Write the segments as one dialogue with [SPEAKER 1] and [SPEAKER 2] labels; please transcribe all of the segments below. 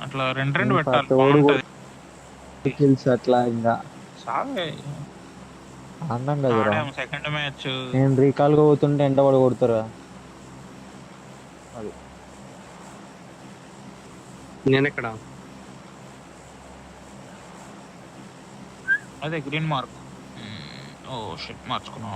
[SPEAKER 1] అట్లా రెండు రెండు
[SPEAKER 2] ఇంకా
[SPEAKER 1] పెట్టాలి,
[SPEAKER 2] తోడు
[SPEAKER 1] బాగుంటది.
[SPEAKER 2] కిల్స్ అట్లా ఇంకా
[SPEAKER 1] సాగే
[SPEAKER 2] ఆడినాం కదరా.
[SPEAKER 1] ఆడాము సెకండ్ మ్యాచ్.
[SPEAKER 2] నేను రీకాల్ గా పోతుంటే ఎంట పడి కొడతారా అది.
[SPEAKER 3] నేనెక్కడ
[SPEAKER 1] అదే గ్రీన్ మార్క్. ఓ షిట్ మార్చుకున్నా.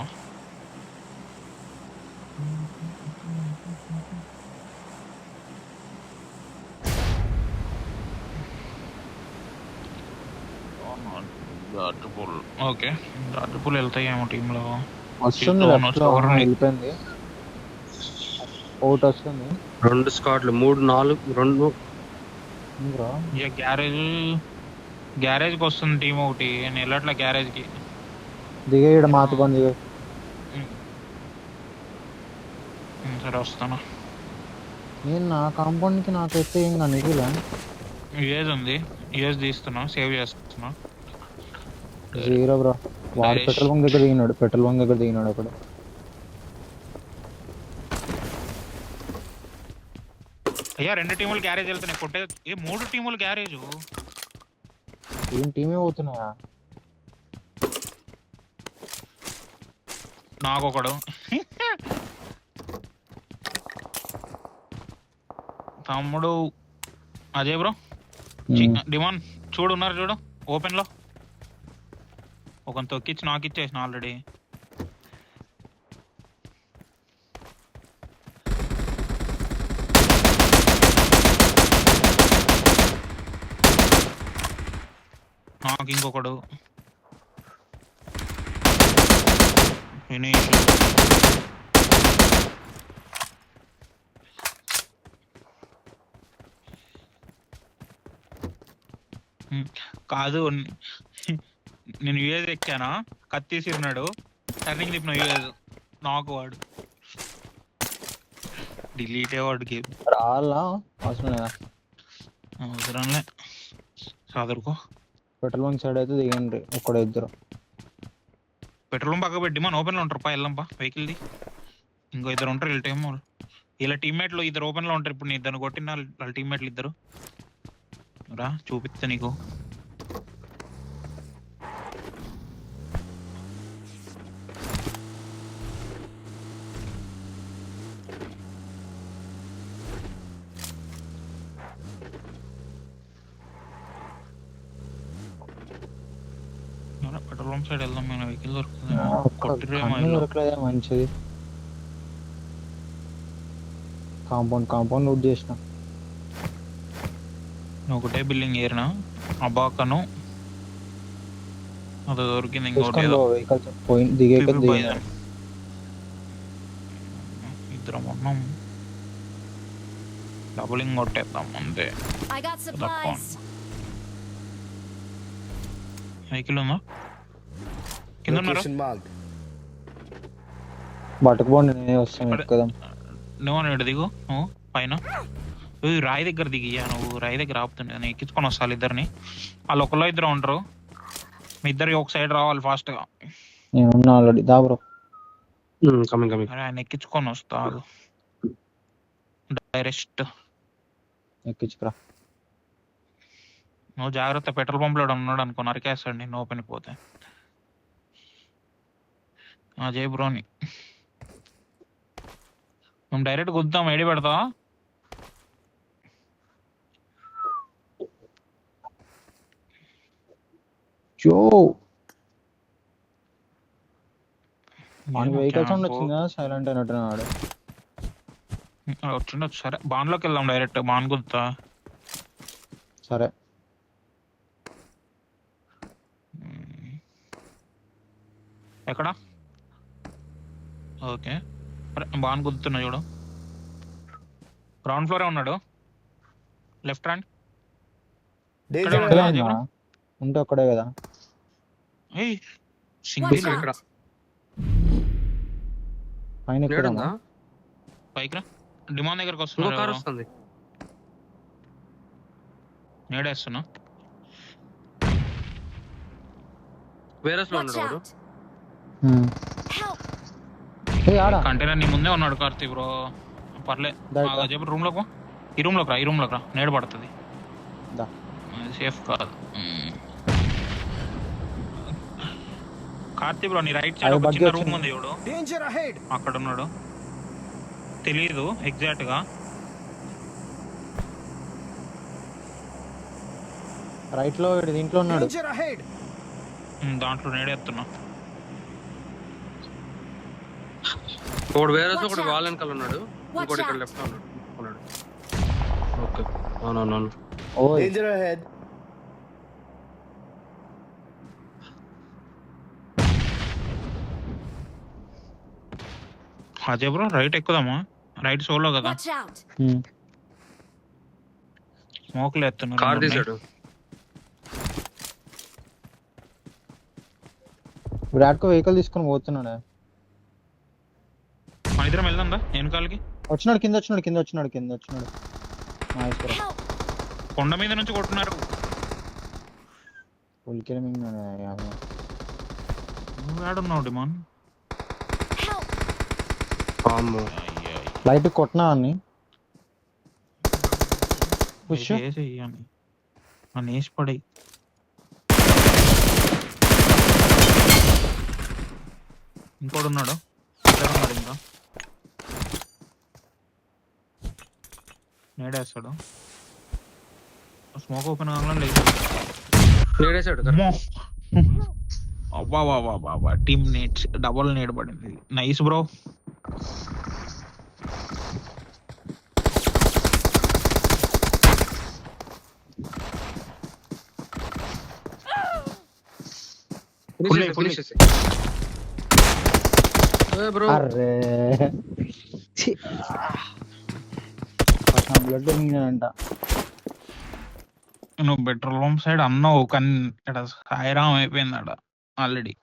[SPEAKER 1] ఓకే డార్జుపుల్ వెళ్తాయేమో టీంలో.
[SPEAKER 2] వస్తుంది left లో, వెళ్ళిపోయింది ఒకటి వస్తుంది.
[SPEAKER 3] 2 స్క్వాడ్లు 3 4 2
[SPEAKER 2] ఇంద్రా
[SPEAKER 1] ఇక గ్యారేజ్ కి వస్తుంది టీం ఒకటి. నేను వెళ్ళట్లే గ్యారేజ్ కి.
[SPEAKER 2] దిగే ఇక్కడ మాతుకొని దిగే.
[SPEAKER 1] సరే వస్తాను.
[SPEAKER 2] నేను నా కాంపౌండ్ కి నాకైతే ఏం కనిపిలా.
[SPEAKER 1] యూఎస్ ఉంది, యూఎస్ తీస్తున్నా, సేవ్ చేస్తున్నా.
[SPEAKER 2] Zero bro. వాడు పెట్రోల్ బంక్ దగ్గర దిగినాడు, పెట్రోల్ బంక్ దగ్గర దిగినాడు అక్కడ.
[SPEAKER 1] అయ్యా 2 టీములు గ్యారేజ్ వెళ్తున్నాయి కొట్టే. 3 టీములు గ్యారేజ్.
[SPEAKER 2] ఏం టీమే పోతున్నాయా?
[SPEAKER 1] నాకొకడు తమ్ముడు అజయ్ బ్రో డిమాన్ చూడు ఉన్నారు చూడు ఓపెన్ లో. ఒక తొక్కిచ్చి నాకు ఇచ్చేసిన ఆల్రెడీ. నాకు ఇంకొకడు ఫినిష్. కాదు నేను యూఎస్ ఎక్కానా, కత్తీసిరినాడు, టర్నింగ్ తిప్పిన యూఎస్ నాకు. వాడు డిలీట్ వాడు గేమ్.
[SPEAKER 2] రాళ్ళా అవసరం
[SPEAKER 1] అవసరంలే చదువుకో.
[SPEAKER 2] పెట్రోల్ బంక్ సైడ్ అయితే దిగండి ఒక్కడ ఇద్దరు.
[SPEAKER 1] పెట్రోల్ పక్క పెట్టి మన ఓపెన్ లో ఉంటారు. వెళ్ళంపా వెహికల్ ది. ఇంకో 2 ఉంటారు వీళ్ళ టైం. వీళ్ళ టీమ్మేట్లు 2 ఓపెన్ లో ఉంటారు. ఇప్పుడు నీ ఇద్దరు కొట్టిన వాళ్ళ టీమ్మేట్లు 2 రా చూపిస్తా నీకు. పెట్రోల్ పంప్ సైడ్ వెళ్దాం. మన వెహికల్
[SPEAKER 2] దొరకలేదా? మంచిది. కాంపౌండ్ లూట్ చేసిన.
[SPEAKER 1] ఒకటే బిల్డింగ్ ఏరినా అబాకను అది దొరికింది. ఇంకోటి ఇద్దరం ఉన్నాం. డబులింగ్ కొట్టేద్దాం అంతే. వెహికల్ ఉందా కింద ఉన్నారు?
[SPEAKER 2] బట్టకపోండి నేనే వస్తాను కదా.
[SPEAKER 1] నువ్వు దిగు నువ్వు పైన రాయి దగ్గర దిగియ్యా. నువ్వు రాయి దగ్గర ఆపుతుండే నేను ఎక్కించుకొని వస్తాను ఇద్దరిని. వాళ్ళు 1-2 ఉంటారు. మీ ఇద్దరికి ఒక సైడ్ రావాలి ఫాస్ట్ గా.
[SPEAKER 2] నేను ఆల్రెడీ దా బ్రో.
[SPEAKER 1] ఆయన ఎక్కించుకొని వస్తా డైరెక్ట్.
[SPEAKER 2] ఎక్కించుకురా.
[SPEAKER 1] నువ్వు జాగ్రత్త. పెట్రోల్ పంప్ లో ఉన్నాడు అనుకో, నరికేస్తాడు నేను ఓపెన్ పోతే. అజయ్ బ్రోని మేము డైరెక్ట్ గుద్దాం. ఐడి పెడతా.
[SPEAKER 2] వెహికల్ సౌండ్ వచ్చిందా? సైలెంట్ అయినట్టున్నాడు.
[SPEAKER 1] వచ్చిండొచ్చు. సరే బాన్లోకి వెళ్దాం డైరెక్ట్. బాన్ గుద్దుతా.
[SPEAKER 2] సరే
[SPEAKER 1] ఎక్కడ? ఓకే బాన్ గుద్దుతున్నా చూడు. గ్రౌండ్ ఫ్లోరే ఉన్నాడు. లెఫ్ట్ హ్యాండ్
[SPEAKER 2] ఉంటే ఒక్కడే కదా.
[SPEAKER 1] సింగిల్
[SPEAKER 2] పైన
[SPEAKER 1] పైకి రా. డిమాండ్ దగ్గరకు వస్తుంది. నేడేస్తున్నా. కంటైనర్ నీ ముందే ఉన్నాడు కార్తీ బ్రో. పర్లే రూమ్ లోకి. ఈ రూమ్ లోకి రా. నేడు పడుతుంది.
[SPEAKER 2] దా
[SPEAKER 1] సేఫ్ కాదు. కార్తీ బ్రో నీ రైట్ సైడ్
[SPEAKER 2] అది
[SPEAKER 1] ఒక
[SPEAKER 2] బగ్గి
[SPEAKER 1] చిన్న
[SPEAKER 2] వచ్చింది.
[SPEAKER 1] రూమ్ ఉంది చూడు, అక్కడ ఉన్నాడు. తెలీదు ఎగ్జాక్ట్ గా.
[SPEAKER 2] రైట్ లో వీడు దీంట్లో ఉన్నాడు.
[SPEAKER 1] దాంట్లో నేడేస్తున్నా.
[SPEAKER 3] ఒకడు వేరే
[SPEAKER 4] Watch
[SPEAKER 3] ఒకటి
[SPEAKER 4] out.
[SPEAKER 3] వాళ్ళ వెనకాల ఉన్నాడు,
[SPEAKER 4] Watch
[SPEAKER 3] ఇంకోటి ఇక్కడ
[SPEAKER 4] out.
[SPEAKER 3] లెఫ్ట్ ఉన్నాడు. ఓకే, అవునవును.
[SPEAKER 2] ఓయ్
[SPEAKER 5] Danger ahead.
[SPEAKER 1] Ajay bro right ఎక్కుదామా? రైట్ సోలో కదా,
[SPEAKER 4] Watch out.
[SPEAKER 1] స్మోక్లు ఎత్తున్నారు.
[SPEAKER 3] కార్ తీసాడు.
[SPEAKER 2] బ్రాడ్కో వెహికల్ తీసుకొని పోతున్నాడు.
[SPEAKER 1] మన ఇద్దరం వెళ్దాందా వెనకాలకి?
[SPEAKER 2] వచ్చినాడు, కింద వచ్చినాడు. Nice bro.
[SPEAKER 4] Help.
[SPEAKER 1] కొండ మీద నుంచి కొట్టున్నారు.
[SPEAKER 2] Full killing.
[SPEAKER 1] నువ్వు ఆడున్నావు డిమాన్.
[SPEAKER 4] Help.
[SPEAKER 3] అమ్మో,
[SPEAKER 2] లైట్ కొట్టినా అన్ని పుష్.
[SPEAKER 1] నన్ను వేసి పడి. ఇంకోడు ఉన్నాడు, ఇద్దరు ఉన్నాడు ఇంకా. నేడేస్తాడు. స్మోక్ ఓపెన్ కావాలని లేదు.
[SPEAKER 3] నేడేసాడు.
[SPEAKER 1] అమ్మో. అబ్బా బాబా బాబా, టీమ్ నేట్స్ డబుల్ నేడ్ పడింది. Nice bro.
[SPEAKER 3] బ్రో
[SPEAKER 2] అర్రే బ్లడ్ మింగినంట.
[SPEAKER 1] నువ్వు బెటర్ రూమ్ సైడ్ అన్నావు కానీ ఇక్కడ సాయిరామ్ అయిపోయింది అడ ఆల్రెడీ.